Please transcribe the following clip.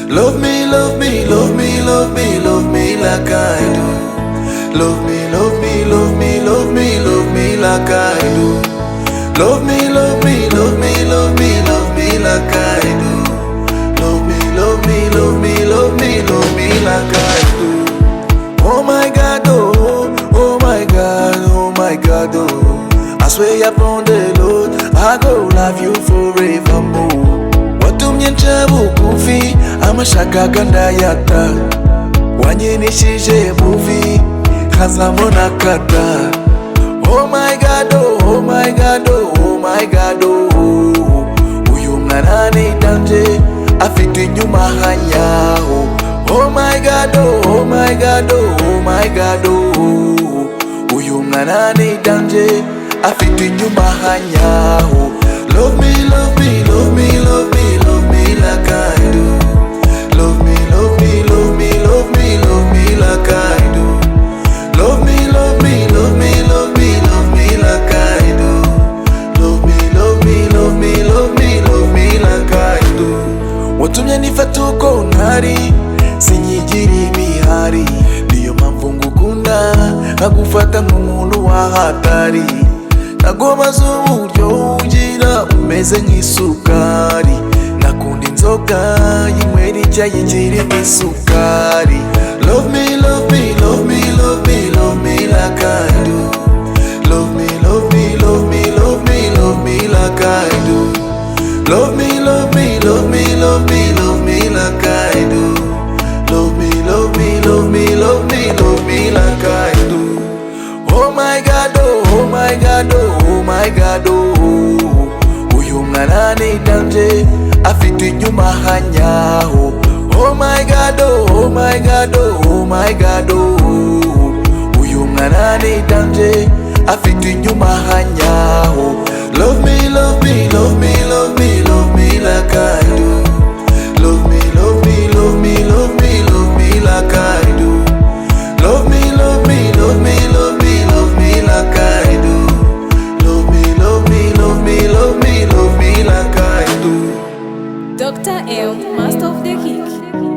Love me, love me, love me, love me, love me like I do. Love me, love me, love me, love me, love me like I do. Love me, love me, love me, love me, love me like I do. Love me, love me, love me, love me, love me like I do. Oh my God, oh my God, oh my God, oh. I swear upon the Lord, I go love you forevermore. Watumye bugufi amashaka gandayata, wanyinishije buvi kazamona kata. Oh my God, oh my God, oh my God, oh. Uyu mwana ni danje afite inyuma hanyaho. Oh my God, oh my God, oh my God, oh. Uyu mwana ni danje afite inyuma hanyaho. Love me, love me, love me, love me, love me like I do. Love me, love me, love me, love me, love me like I do. Love me, love me, love me, love me, love me like I do. Love me, love me, love me, love me, love me like I do. Watumye nifata uko ntari, sinyigire imihari. Niyo mpamvu ngukunda, nkagufata nk'umuntu wa hatari. Nagobaza uburyo ugira umeze nk'isukari. Nakunda inzoga y'inywera icyayi kirimo isukari. Love me, love me, love me, love me, love me like I do. Love me, love me, love me, love me, love me like I do. Love me, love me, love me, love me, love me like I do. Love me, love me, love me, love me, love me like I do. Oh my God, oh my God, oh my God, oh. Uyu mwana ni danje afite inyuma hanyaho. Oh my God, oh my God, oh my God, oh. Uyu mwana ni danje afite inyuma hanyaho. Love me, love me, love me, love me, love me like I do. Love me, love me, love me, love me, love me like I do. Love me, love me, love me, love me, love me like I do. Love me, love me, love me, love me, love me like I do. Dr. M, Master of the Kick.